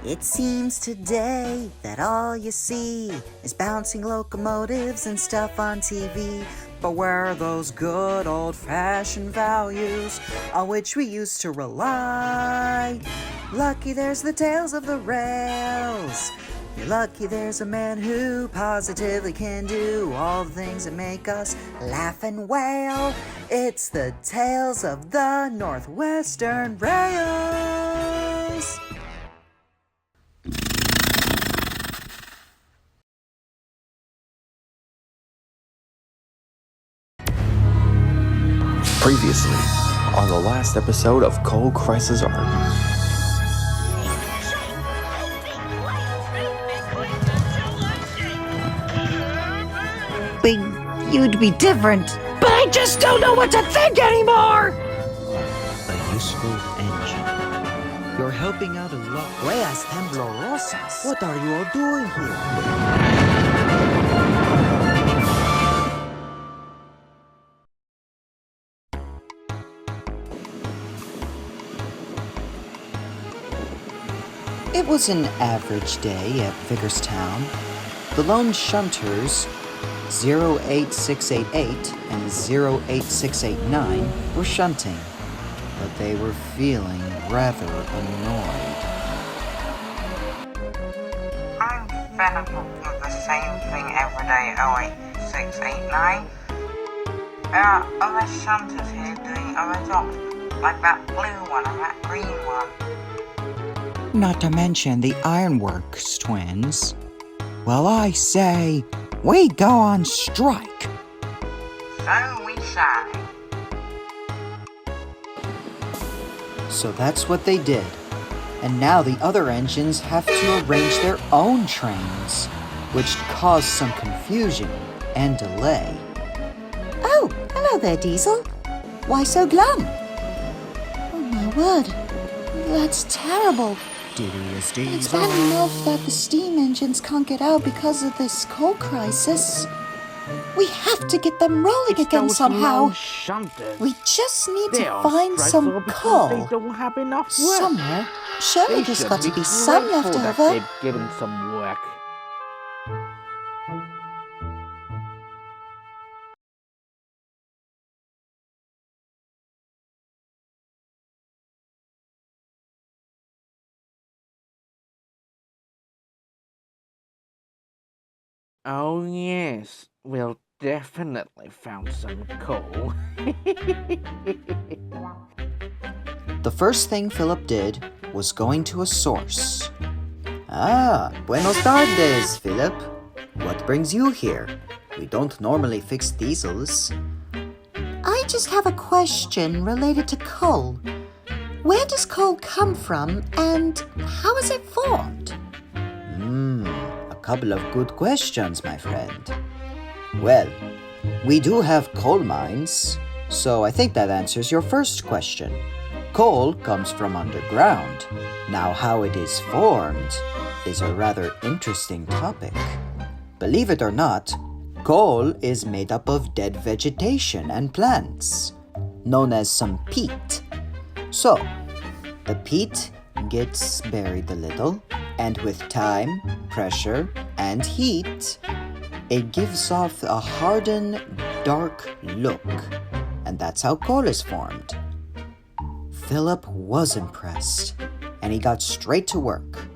It seems today that all you see is bouncing locomotives and stuff on TV. But where are those good old-fashioned values on which we used to rely? Lucky there's the tales of the rails. You're lucky there's a man who positively can do all the things that make us laugh and wail. It's the tales of the Northwestern Rails. Previously, on the last episode of Coal Crisis Arc. You'd be different. But I just don't know what to think anymore! A useful engine. You're helping out a lot. Buenas temblorosas. What are you all doing here? It was an average day at Vigorstown. The lone shunters, 08688 and 08689, were shunting, but they were feeling rather annoyed. I'm fed up with the same thing every day, 08689. There are other shunters here doing other jobs, like that blue one and that green one. Not to mention the Ironworks twins. Well, I say, we go on strike. So we say. So that's what they did. And now the other engines have to arrange their own trains, which caused some confusion and delay. Oh, hello there, Diesel. Why so glum? Oh my word, that's terrible. It's bad enough that the steam engines can't get out because of this coal crisis. We have to get them rolling again somehow. We just need to find some coal. They don't have enough work. Somewhere. Surely there's got to be some left over. They've given some work. Oh yes, we'll definitely found some coal. The first thing Philip did was going to a source. Ah, buenos tardes, Philip. What brings you here? We don't normally fix diesels. I just have a question related to coal. Where does coal come from and how is it formed? A couple of good questions, my friend. Well, we do have coal mines, so I think that answers your first question. Coal comes from underground. Now, how it is formed is a rather interesting topic. Believe it or not, coal is made up of dead vegetation and plants, known as some peat. So, the peat gets buried a little, and with time, pressure, and heat, it gives off a hardened, dark look, and that's how coal is formed. Philip was impressed, and he got straight to work.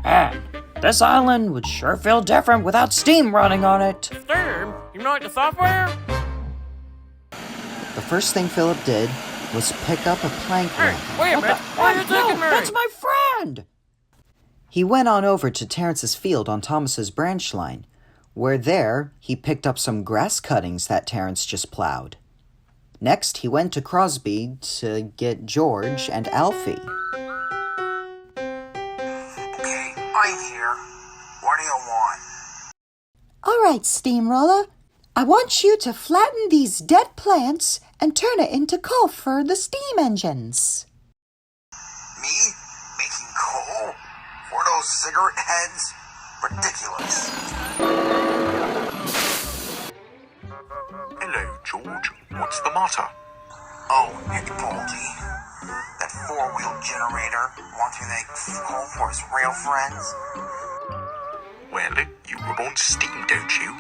Man, this island would sure feel different without steam running on it. Steam? You mean like the software? The first thing Philip did was pick up a plank Hey, rack. wait a minute. Why are you taking me? That's my friend! He went on over to Terrence's field on Thomas's branch line, where there he picked up some grass cuttings that Terrence just plowed. Next, he went to Crosby to get George and Alfie. Okay, I'm here. What do you want? All right, steamroller. I want you to flatten these dead plants and turn it into coal for the steam engines. Me? Making coal? For those cigarette heads? Ridiculous. Hello, George. What's the matter? Oh, it's Baldy. That that four-wheel generator, wanting to make coal for his rail friends. Well, you were on steam, don't you?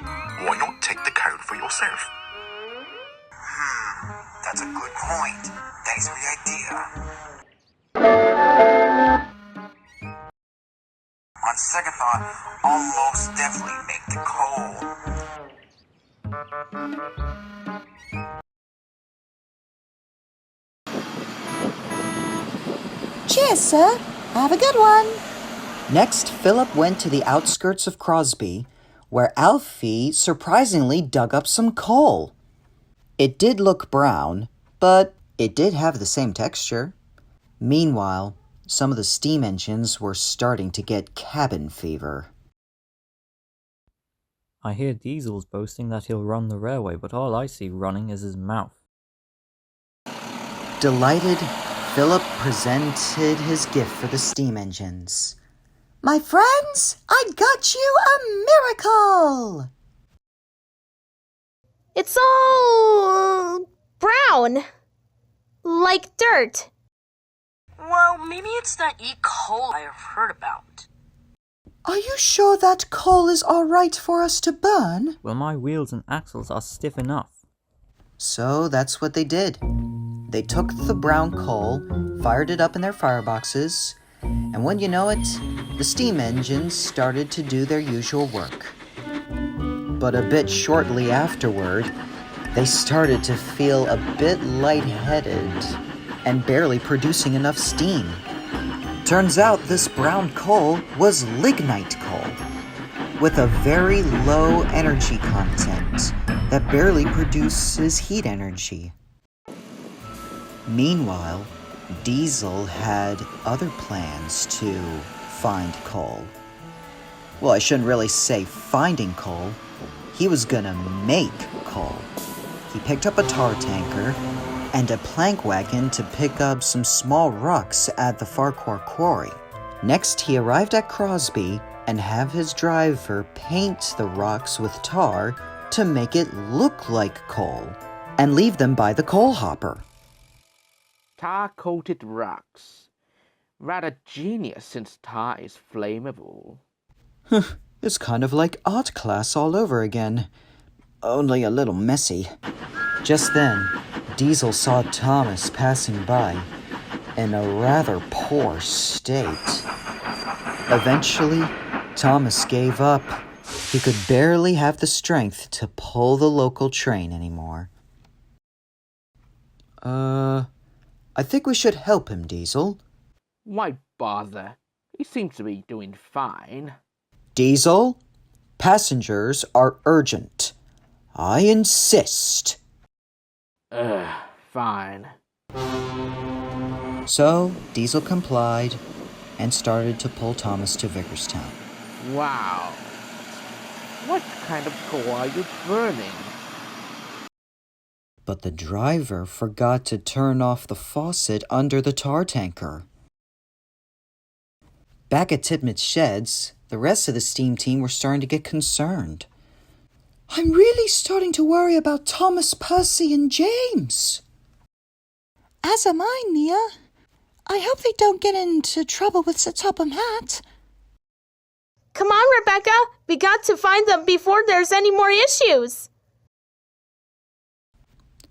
Why not take the coal for yourself? That's a good point. Thanks for the idea. On second thought, I'll most definitely make the coal. Cheers, sir. Have a good one. Next, Philip went to the outskirts of Crosby, where Alfie surprisingly dug up some coal. It did look brown, but it did have the same texture. Meanwhile, some of the steam engines were starting to get cabin fever. I hear Diesel's boasting that he'll run the railway, but all I see running is his mouth. Delighted, Philip presented his gift for the steam engines. My friends, I got you a miracle! It's all brown. Like dirt. Well, maybe it's that E. coli I've heard about. Are you sure that coal is all right for us to burn? Well, my wheels and axles are stiff enough. So that's what they did. They took the brown coal, fired it up in their fireboxes, and when you know it, the steam engines started to do their usual work. But a bit shortly afterward, they started to feel a bit lightheaded and barely producing enough steam. Turns out this brown coal was lignite coal, with a very low energy content that barely produces heat energy. Meanwhile, Diesel had other plans to find coal. Well, I shouldn't really say finding coal. He was gonna make coal. He picked up a tar tanker and a plank wagon to pick up some small rocks at the Farquhar quarry. Next, he arrived at Crosby and have his driver paint the rocks with tar to make it look like coal and leave them by the coal hopper. Tar-coated rocks. Rather genius since tar is flammable. It's kind of like art class all over again, only a little messy. Just then, Diesel saw Thomas passing by in a rather poor state. Eventually, Thomas gave up. He could barely have the strength to pull the local train anymore. I think we should help him, Diesel. Why bother? He seems to be doing fine. Diesel, passengers are urgent. I insist. Fine. So, Diesel complied and started to pull Thomas to Vickerstown. Wow. What kind of coal are you burning? But the driver forgot to turn off the faucet under the tar tanker. Back at Titmutt's sheds, the rest of the steam team were starting to get concerned. I'm really starting to worry about Thomas, Percy, and James. As am I, Nia. I hope they don't get into trouble with Sir Topham Hatt. Come on, Rebecca. We got to find them before there's any more issues.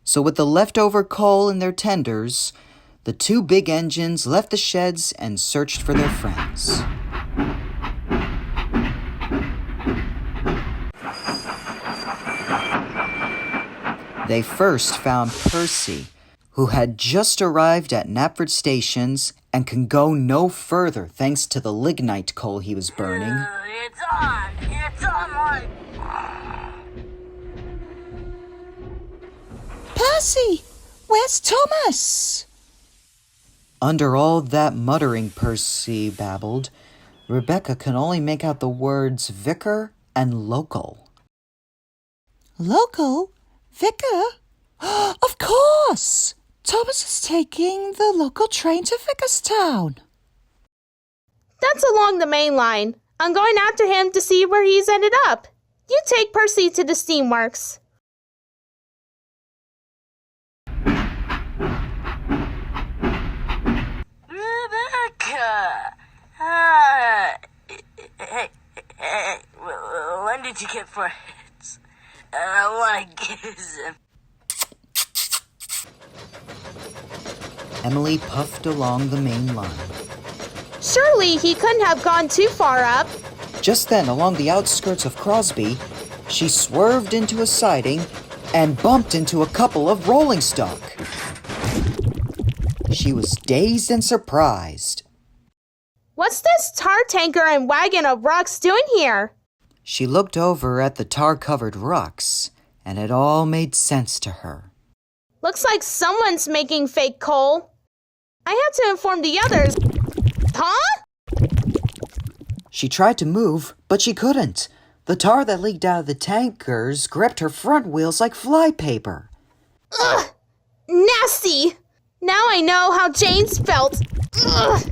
So with the leftover coal in their tenders, the two big engines left the sheds and searched for their friends. They first found Percy, who had just arrived at Knapford stations and can go no further thanks to the lignite coal he was burning. It's on my... Percy, where's Thomas? Under all that muttering Percy babbled, Rebecca could only make out the words vicar and local. Local? Vicar? Of course! Thomas is taking the local train to Vickerstown. That's along the main line. I'm going after him to see where he's ended up. You take Percy to the steamworks. did you get for hits? I wanna kiss him. Emily puffed along the main line. Surely he couldn't have gone too far up. Just then, along the outskirts of Crosby, she swerved into a siding and bumped into a couple of rolling stock. She was dazed and surprised. What's this tar tanker and wagon of rocks doing here? She looked over at the tar-covered rocks, and it all made sense to her. Looks like someone's making fake coal. I have to inform the others. Huh? She tried to move, but she couldn't. The tar that leaked out of the tankers gripped her front wheels like flypaper. Ugh! Nasty! Now I know how Jane's felt. Ugh!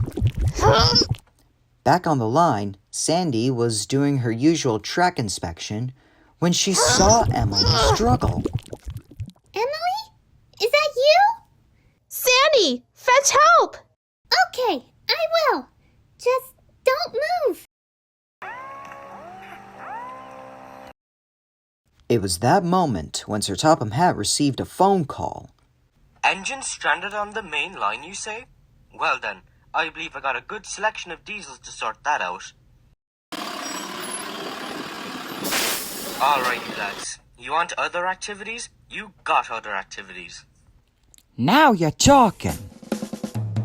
Back on the line, Sandy was doing her usual track inspection when she saw Emily struggle. Emily? Is that you? Sandy! Fetch help! Okay, I will. Just don't move. It was that moment when Sir Topham Hatt received a phone call. Engine stranded on the main line, you say? Well then, I believe I got a good selection of diesels to sort that out. Alright, lads. You want other activities? You got other activities. Now you're talking.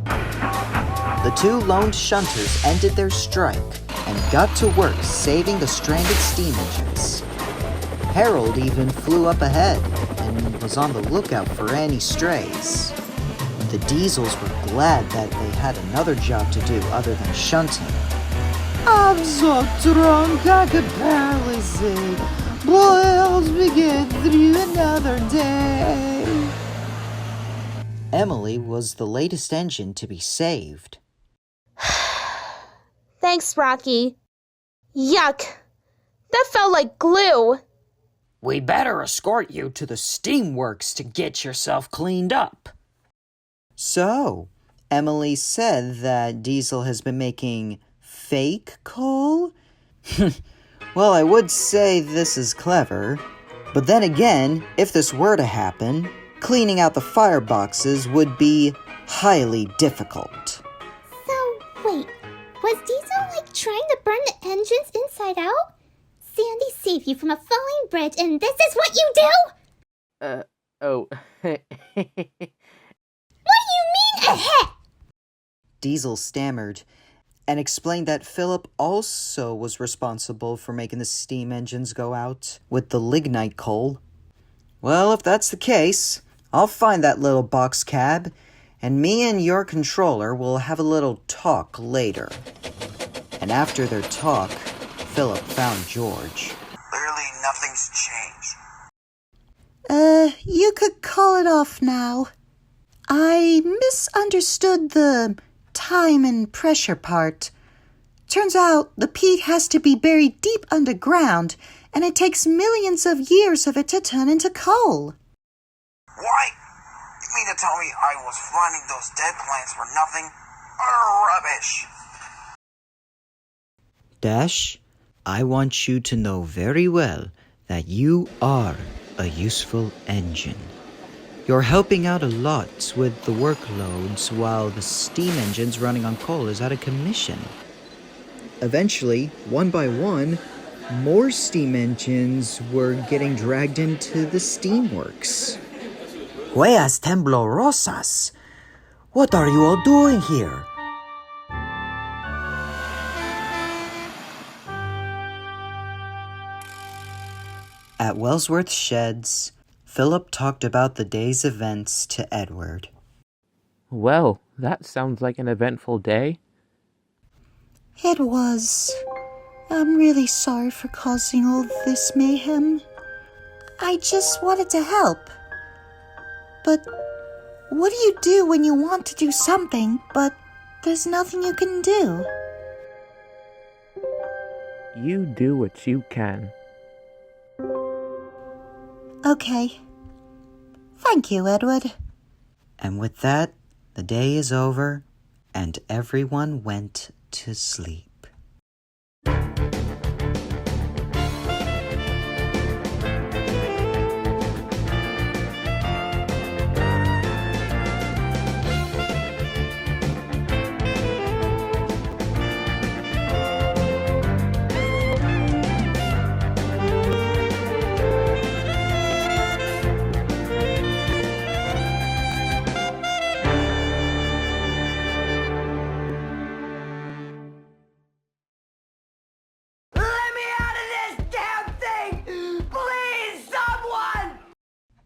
The two lone shunters ended their strike and got to work saving the stranded steam engines. Harold even flew up ahead and was on the lookout for any strays. The diesels were glad that they had another job to do other than shunting. I'm so drunk I could barely see. Boy, helps me get through another day. Emily was the latest engine to be saved. Thanks, Rocky. Yuck. That felt like glue. We better escort you to the steamworks to get yourself cleaned up. So, Emily said that Diesel has been making fake coal? Well, I would say this is clever. But then again, if this were to happen, cleaning out the fireboxes would be highly difficult. So, wait, was Diesel trying to burn the engines inside out? Sandy saved you from a falling bridge and this is what you do? Oh. What do you mean, Diesel stammered and explained that Philip also was responsible for making the steam engines go out with the lignite coal. Well, if that's the case, I'll find that little box cab, and me and your controller will have a little talk later. And after their talk, Philip found George. Clearly nothing's changed. You could call it off now. I misunderstood the time and pressure part. Turns out the peat has to be buried deep underground, and it takes millions of years of it to turn into coal. What? You mean to tell me I was finding those dead plants for nothing? Utter rubbish. Dash, I want you to know very well that you are a useful engine. You're helping out a lot with the workloads while the steam engines running on coal is out of commission. Eventually, one by one, more steam engines were getting dragged into the steamworks. Huellas temblorosas! What are you all doing here? At Wellsworth Sheds, Philip talked about the day's events to Edward. Well, that sounds like an eventful day. It was. I'm really sorry for causing all this mayhem. I just wanted to help. But what do you do when you want to do something, but there's nothing you can do? You do what you can. Okay. Thank you, Edward. And with that, the day is over, and everyone went to sleep.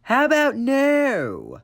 How about no?